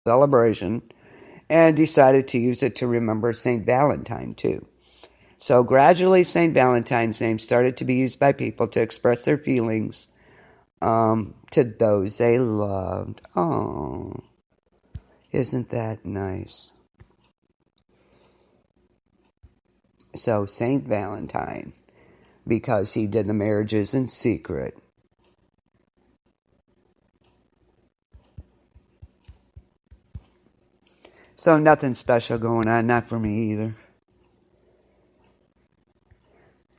celebration and decided to use it to remember St. Valentine too. So gradually, St. Valentine's name started to be used by people to express their feelings to those they loved. Oh, isn't that nice? So St. Valentine, because he did the marriages in secret. So nothing special going on, not for me either.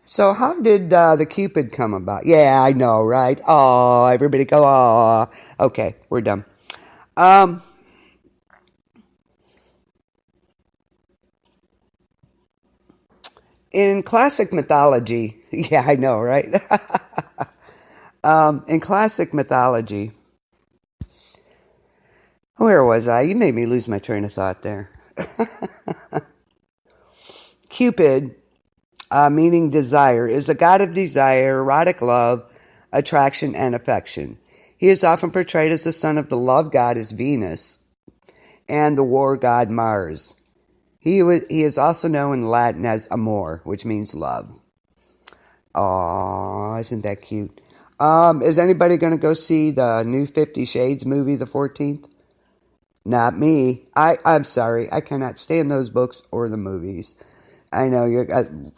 So how did the Cupid come about? Yeah, I know, right? Oh, everybody go, oh. Okay, we're done. Um, in classic mythology, yeah, I know, right? In classic mythology, where was I? You made me lose my train of thought there. Cupid, meaning desire, is a god of desire, erotic love, attraction, and affection. He is often portrayed as the son of the love goddess Venus and the war god Mars. He is also known in Latin as Amor, which means love. Aww, isn't that cute? Is anybody going to go see the new 50 Shades movie, the 14th? Not me. I'm sorry. I cannot stand those books or the movies. I know you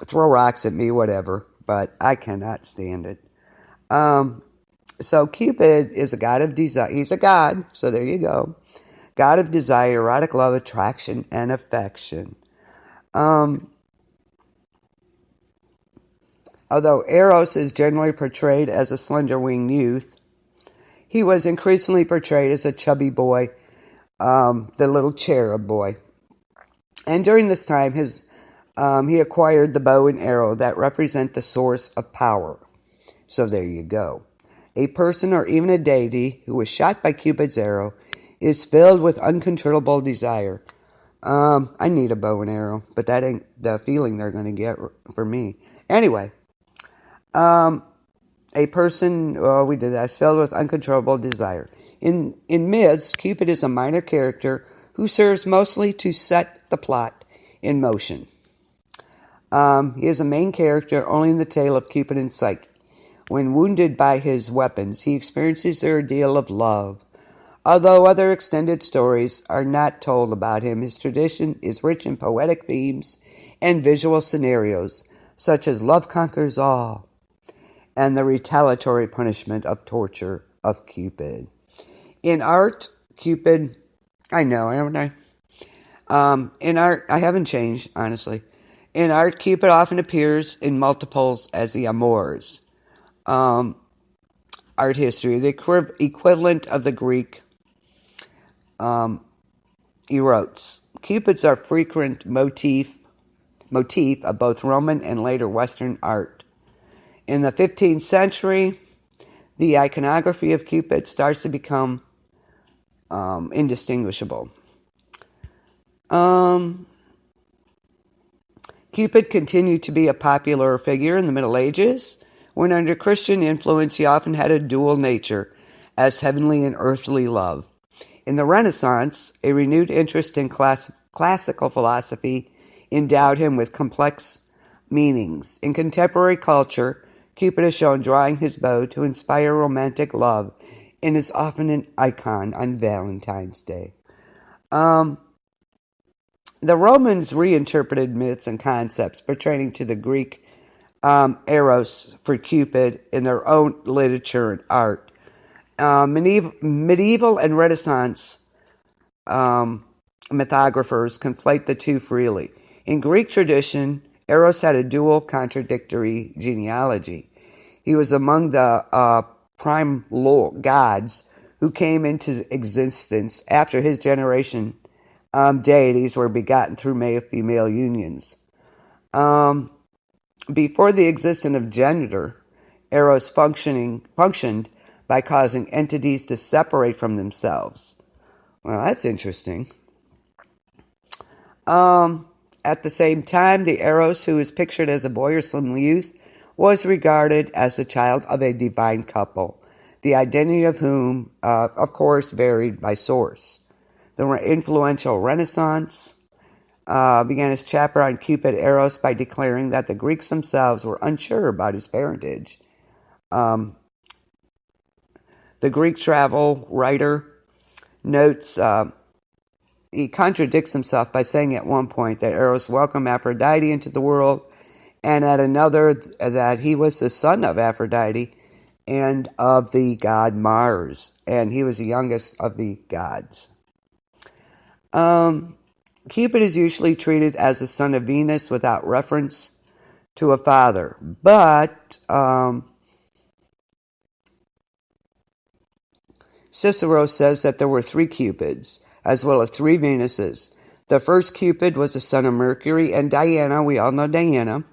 throw rocks at me, whatever, but I cannot stand it. So Cupid is a god of desire. He's a god, so there you go. God of desire, erotic love, attraction, and affection. Although Eros is generally portrayed as a slender-winged youth, he was increasingly portrayed as a chubby boy, the little cherub boy. And during this time, he acquired the bow and arrow that represent the source of power. So there you go. A person or even a deity who was shot by Cupid's arrow is filled with uncontrollable desire. I need a bow and arrow, but that ain't the feeling they're going to get for me. Anyway, a person, we did that, filled with uncontrollable desire. In myths, Cupid is a minor character who serves mostly to set the plot in motion. He is a main character only in the tale of Cupid and Psyche. When wounded by his weapons, he experiences the ordeal of love. Although other extended stories are not told about him, his tradition is rich in poetic themes and visual scenarios, such as love conquers all and the retaliatory punishment of torture of Cupid. In art, Cupid, I know, haven't I? In art, I haven't changed, honestly. In art, Cupid often appears in multiples as the amours. Art history, the equivalent of the Greek erotes. Cupids are frequent motif of both Roman and later Western art. In the 15th century, the iconography of Cupid starts to become indistinguishable. Cupid continued to be a popular figure in the Middle Ages, when under Christian influence he often had a dual nature, as heavenly and earthly love. In the Renaissance, a renewed interest in classical philosophy endowed him with complex meanings. In contemporary culture, Cupid is shown drawing his bow to inspire romantic love and is often an icon on Valentine's Day. The Romans reinterpreted myths and concepts pertaining to the Greek Eros for Cupid in their own literature and art. Medieval and Renaissance mythographers conflate the two freely. In Greek tradition, Eros had a dual contradictory genealogy. He was among the prime gods who came into existence after his generation. Deities were begotten through male-female unions. Before the existence of gender, Eros functioned by causing entities to separate from themselves. Well, that's interesting. At the same time, the Eros, who is pictured as a boy or slim youth, was regarded as the child of a divine couple, the identity of whom, of course, varied by source. The influential Renaissance began his chapter on Cupid Eros by declaring that the Greeks themselves were unsure about his parentage. The Greek travel writer notes he contradicts himself by saying at one point that Eros welcomed Aphrodite into the world, and at another that he was the son of Aphrodite and of the god Mars, and he was the youngest of the gods. Cupid is usually treated as the son of Venus without reference to a father, but Cicero says that there were 3 Cupids, as well as 3 Venuses. The first Cupid was the son of Mercury and Diana. We all know Diana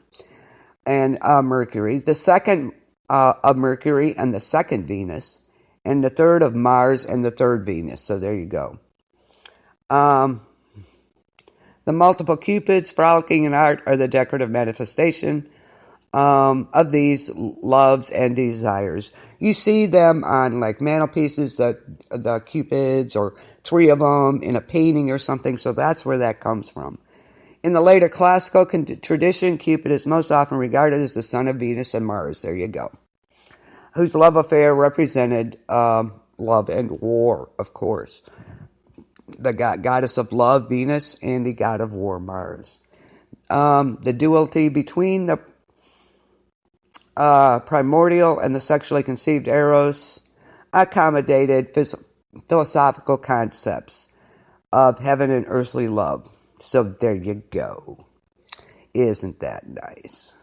and Mercury. The second of Mercury and the second Venus. And the third of Mars and the third Venus. So there you go. The multiple Cupids frolicking in art are the decorative manifestation of these loves and desires. You see them on like mantelpieces, the Cupids, or 3 of them in a painting or something, so that's where that comes from. In the later classical tradition, Cupid is most often regarded as the son of Venus and Mars, there you go, whose love affair represented love and war, of course. The goddess of love, Venus, and the god of war, Mars. The duality between the primordial and the sexually conceived Eros accommodated philosophical concepts of heaven and earthly love. So there you go. Isn't that nice?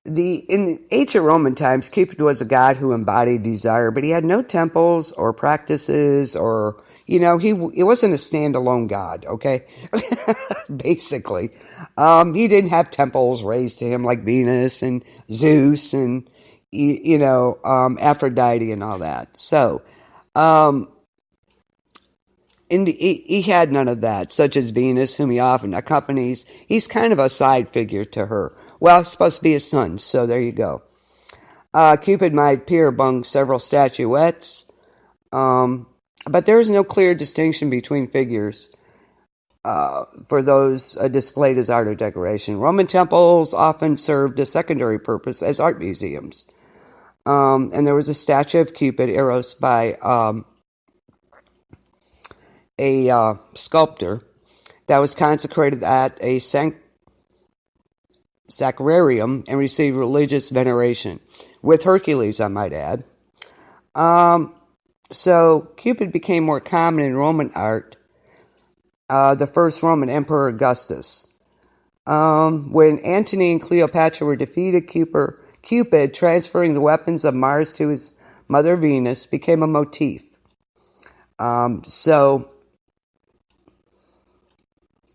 In ancient Roman times, Cupid was a god who embodied desire, but he had no temples or practices, or, he wasn't a standalone god, okay? Basically. He didn't have temples raised to him like Venus and Zeus and, Aphrodite and all that. So, he had none of that, such as Venus, whom he often accompanies. He's kind of a side figure to her. Well, he's supposed to be his son, so there you go. Cupid might appear among several statuettes, but there is no clear distinction between figures for those displayed as art or decoration. Roman temples often served a secondary purpose as art museums. And there was a statue of Cupid, Eros, by a sculptor that was consecrated at a sacrarium and received religious veneration, with Hercules, I might add. So Cupid became more common in Roman art. The first Roman Emperor Augustus. When Antony and Cleopatra were defeated, Cupid, transferring the weapons of Mars to his mother Venus, became a motif. So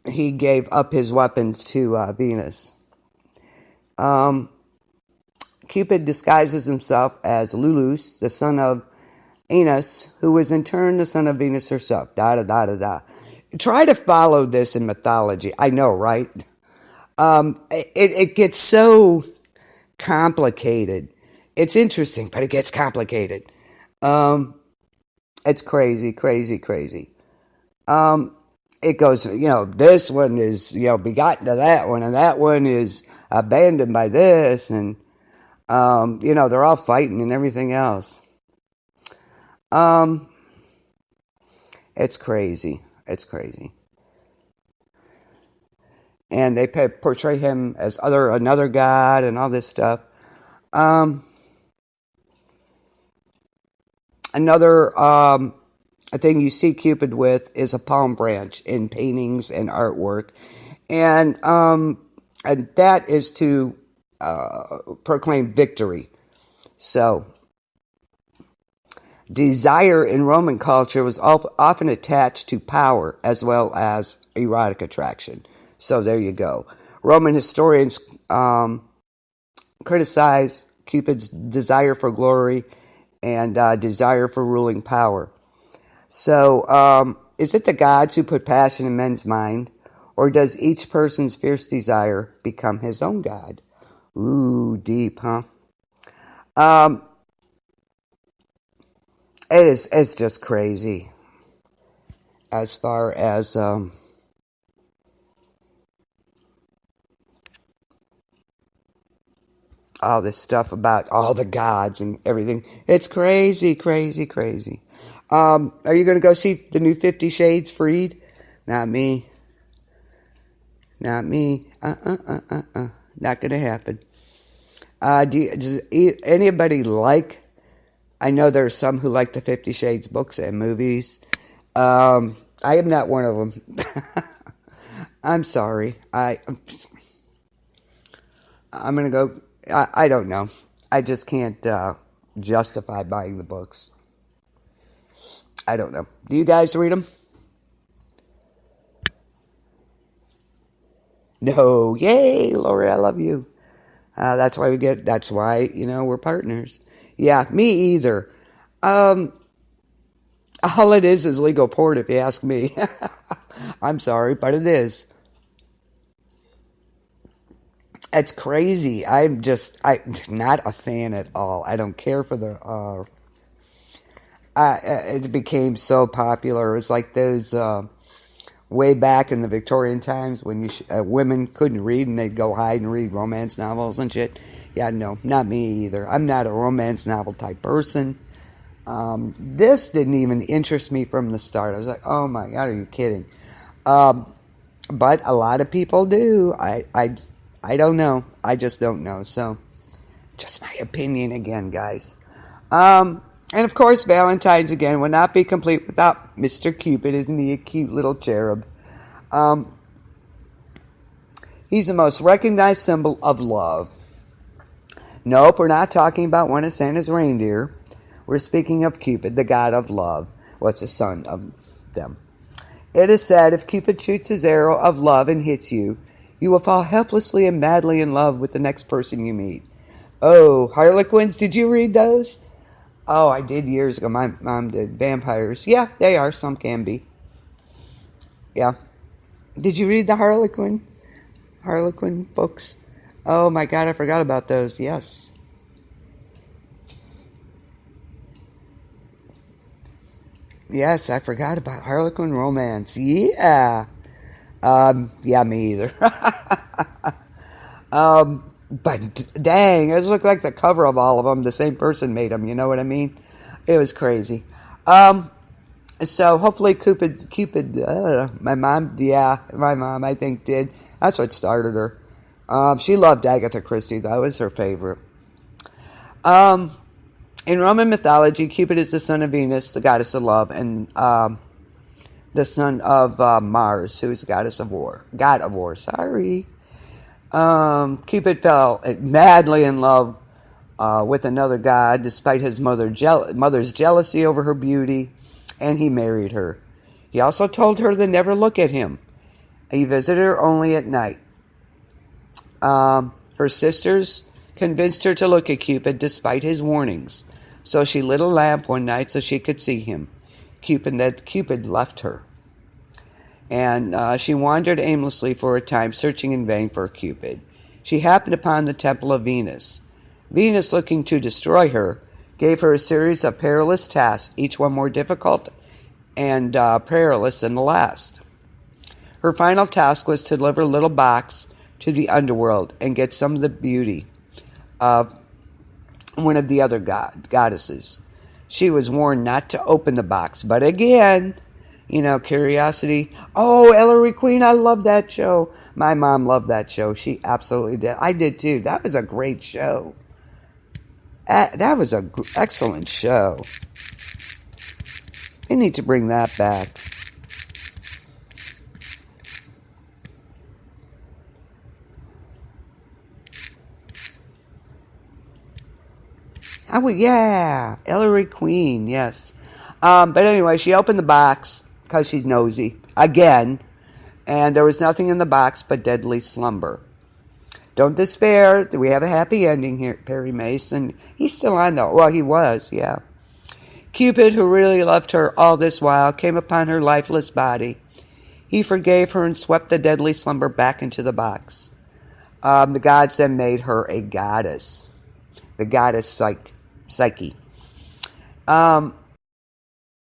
he gave up his weapons to Venus. Cupid disguises himself as Lulus, the son of Aeneas, who was in turn the son of Venus herself. Try to follow this in mythology. I know, right? It gets so complicated. It's interesting, but it gets complicated. It's crazy. It goes, this one is, begotten to that one, and that one is abandoned by this, and, they're all fighting and everything else. It's crazy. And they portray him as another god and all this stuff. Another thing you see Cupid with is a palm branch in paintings and artwork. And that is to proclaim victory. So, desire in Roman culture was often attached to power as well as erotic attraction. So there you go. Roman historians criticize Cupid's desire for glory and desire for ruling power. So, is it the gods who put passion in men's mind, or does each person's fierce desire become his own god? Ooh, deep, huh? It's just crazy as far as all this stuff about all the gods and everything. It's crazy, crazy, crazy. Are you going to go see the new 50 Shades Freed? Not me. Not me. Not going to happen. Does anybody like? I know there are some who like the 50 Shades books and movies. I am not one of them. I'm sorry. I'm going to go. I don't know. I just can't justify buying the books. I don't know. Do you guys read them? No. Yay, Lori, I love you. That's why we're partners. Yeah, me either. All it is legal porn, if you ask me. I'm sorry, but it is. It's crazy. I'm not a fan at all. I don't care for the. It became so popular. It was like those way back in the Victorian times when women couldn't read and they'd go hide and read romance novels and shit. Yeah, no, not me either. I'm not a romance novel type person. This didn't even interest me from the start. I was like, oh my God, are you kidding? But a lot of people do. I don't know. I just don't know. So, just my opinion again, guys. And of course, Valentine's again would not be complete without Mr. Cupid. Isn't he a cute little cherub? He's the most recognized symbol of love. Nope, we're not talking about one of Santa's reindeer. We're speaking of Cupid, the god of love. What's the son of them? It is said if Cupid shoots his arrow of love and hits you, you will fall helplessly and madly in love with the next person you meet. Oh, Harlequins, did you read those? Oh, I did years ago. My mom did. Vampires. Yeah, they are. Some can be. Yeah. Did you read the Harlequin books? Oh my God, I forgot about those. Yes. Yes, I forgot about Harlequin romance. Yeah. Yeah, me either. But dang, it looked like the cover of all of them. The same person made them. You know what I mean? It was crazy. So hopefully Cupid, my mom, I think did. That's what started her. She loved Agatha Christie, though. It was her favorite. In Roman mythology, Cupid is the son of Venus, the goddess of love, and the son of Mars, who is the god of war. Sorry. Cupid fell madly in love with another god, despite his mother's jealousy over her beauty, and he married her. He also told her to never look at him. He visited her only at night. Her sisters convinced her to look at Cupid despite his warnings, so she lit a lamp one night so she could see him. Cupid left her. And she wandered aimlessly for a time, searching in vain for Cupid. She happened upon the temple of Venus. Venus, looking to destroy her, gave her a series of perilous tasks, each one more difficult and perilous than the last. Her final task was to deliver a little box to the underworld and get some of the beauty of one of the other goddesses. She was warned not to open the box, but again, curiosity. Oh, Ellery Queen, I love that show. My mom loved that show. She absolutely did. I did too. That was a great show. That was an excellent show. They need to bring that back. Yeah, Ellery Queen, yes. But anyway, she opened the box because she's nosy again, and there was nothing in the box but deadly slumber. Don't despair. We have a happy ending here, Perry Mason. He's still on though. Well, he was, yeah. Cupid, who really loved her all this while, came upon her lifeless body. He forgave her and swept the deadly slumber back into the box. The gods then made her a goddess. The goddess Psyche.